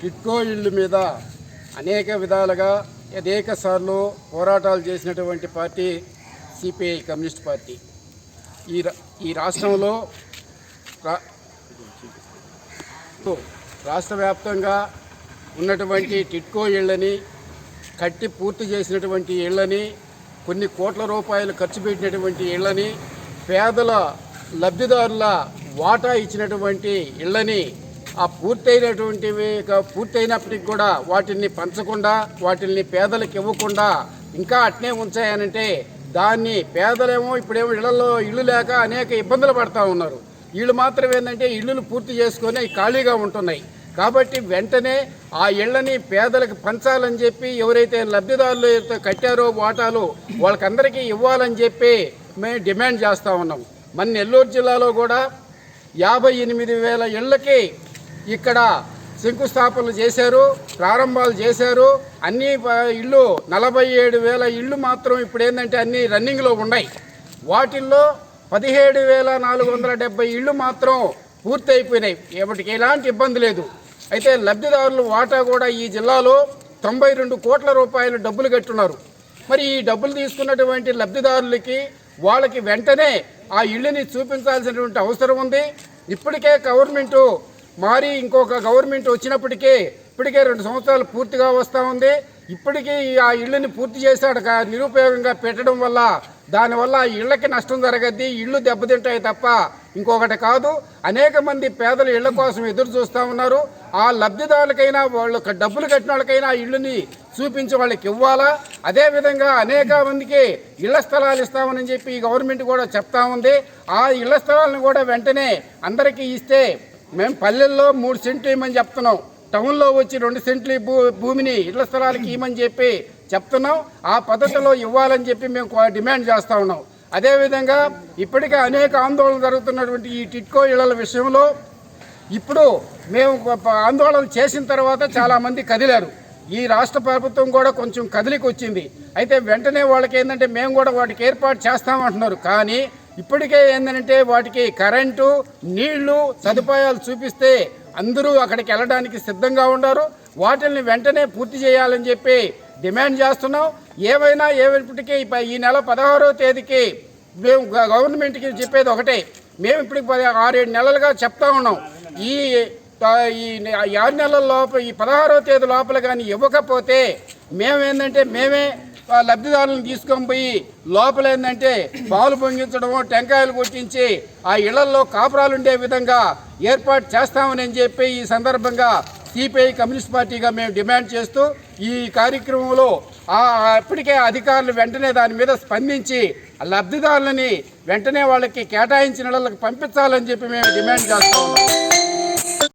టిడ్కో ఇళ్ళు మీద అనేక విధాలుగా అనేక సార్లు పోరాటాలు చేసినటువంటి పార్టీ సిపిఐ కమ్యూనిస్ట్ పార్టీ. ఈ రాష్ట్రంలో రాష్ట్ర వ్యాప్తంగా ఉన్నటువంటి టిడ్కో ఇళ్ళని కట్టి పూర్తి చేసినటువంటి ఇళ్ళని, కొన్ని కోట్ల రూపాయలు ఖర్చు పెట్టినటువంటి ఇళ్ళని, పేదల లబ్ధిదారుల వాటా ఇచ్చినటువంటి ఇళ్ళని ఆ పూర్తయినప్పటికి కూడా వాటిని పంచకుండా, వాటిని పేదలకు ఇవ్వకుండా ఇంకా అట్నే ఉంచాయనంటే దాన్ని పేదలేమో ఇప్పుడేమో ఇళ్లలో ఇళ్ళు లేక అనేక ఇబ్బందులు పడుతూ ఉన్నారు. వీళ్ళు మాత్రం ఏంటంటే ఇళ్ళు పూర్తి చేసుకొని ఖాళీగా ఉంటున్నాయి. కాబట్టి వెంటనే ఆ ఇళ్ళని పేదలకు పంచాలని చెప్పి ఎవరైతే లబ్ధిదారులు కట్టారో వాటాలు వాళ్ళకందరికీ ఇవ్వాలని చెప్పి మేము డిమాండ్ చేస్తూ ఉన్నాం. మన నెల్లూరు జిల్లాలో కూడా 58,000 ఇళ్ళకి ఇక్కడ శంకుస్థాపనలు చేశారు, ప్రారంభాలు చేశారు. అన్ని ఇళ్ళు 47,000 ఇళ్ళు మాత్రం ఇప్పుడు ఏంటంటే అన్నీ రన్నింగ్లో ఉన్నాయి. వాటిల్లో 17,470 ఇళ్ళు మాత్రం పూర్తి అయిపోయినాయి. వాటికి ఎలాంటి ఇబ్బంది లేదు. అయితే లబ్ధిదారులు వాటా కూడా ఈ జిల్లాలో 92 కోట్ల రూపాయలు డబ్బులు కట్టున్నారు. మరి ఈ డబ్బులు తీసుకున్నటువంటి లబ్ధిదారులకి వాళ్ళకి వెంటనే ఆ ఇళ్ళని చూపించాల్సినటువంటి అవసరం ఉంది. ఇప్పటికే గవర్నమెంటు మారి ఇంకొక గవర్నమెంట్ వచ్చినప్పటికీ ఇప్పటికే 2 సంవత్సరాలు పూర్తిగా వస్తూ ఉంది. ఇప్పటికీ ఆ ఇళ్ళని పూర్తి చేశాడు నిరుపయోగంగా పెట్టడం వల్ల దానివల్ల ఇళ్ళకి నష్టం జరగద్ది, ఇళ్ళు దెబ్బతింటాయి తప్ప ఇంకొకటి కాదు. అనేక మంది పేదలు ఇళ్ల కోసం ఎదురు చూస్తూ ఉన్నారు. ఆ లబ్ధిదారులకైనా వాళ్ళకి డబ్బులు కట్టిన వాళ్ళకైనా ఆ ఇళ్ళని చూపించి వాళ్ళకి ఇవ్వాలా. అదేవిధంగా అనేక మందికి ఇళ్ల స్థలాలు ఇస్తామని చెప్పి ఈ గవర్నమెంట్ కూడా చెప్తా ఉంది. ఆ ఇళ్ల స్థలాలను కూడా వెంటనే అందరికీ ఇస్తే మేము పల్లెల్లో 3 సెంట్లు ఇవ్వమని చెప్తున్నాం, టౌన్లో వచ్చి 2 సెంట్లు భూమిని ఇళ్ల స్థలాలకి ఇవ్వమని చెప్పి చెప్తున్నాం. ఆ పద్ధతిలో ఇవ్వాలని చెప్పి మేము డిమాండ్ చేస్తూ ఉన్నాం. అదేవిధంగా ఇప్పటికే అనేక ఆందోళన జరుగుతున్నటువంటి ఈ టిడ్కో ఇళ్ల విషయంలో ఇప్పుడు మేము ఆందోళన చేసిన తర్వాత చాలామంది కదిలారు. ఈ రాష్ట్ర ప్రభుత్వం కూడా కొంచెం కదిలికి వచ్చింది. అయితే వెంటనే వాళ్ళకి ఏంటంటే మేము కూడా వాటికి ఏర్పాటు చేస్తామంటున్నారు. కానీ ఇప్పటికే ఏంటంటే వాటికి కరెంటు, నీళ్లు సదుపాయాలు చూపిస్తే అందరూ అక్కడికి వెళ్ళడానికి సిద్ధంగా ఉన్నారు. వాటిని వెంటనే పూర్తి చేయాలని చెప్పి డిమాండ్ చేస్తున్నాం. ఏమైనప్పటికీ ఈ నెల 16వ తేదీకి మేము గవర్నమెంట్కి చెప్పేది ఒకటే. మేము ఇప్పటికి 6-7 నెలలుగా చెప్తా ఉన్నాం. ఈ 6 నెలల లోపల ఈ 16వ తేదీ లోపల కానీ ఇవ్వకపోతే మేమే లబ్ధిదారులను తీసుకొని పోయి లోపల పాలు పొంగించడమో టెంకాయలు కొట్టించి ఆ ఇళ్లలో కాపురాలు ఉండే విధంగా ఏర్పాటు చేస్తామని చెప్పి ఈ సందర్భంగా సిపిఐ కమ్యూనిస్ట్ పార్టీగా మేము డిమాండ్ చేస్తూ ఈ కార్యక్రమంలో ఇప్పటికే అధికారులు వెంటనే దాని మీద స్పందించి లబ్ధిదారులని వెంటనే వాళ్ళకి కేటాయించిన ఇళ్లకు పంపించాలని చెప్పి మేము డిమాండ్ చేస్తాము.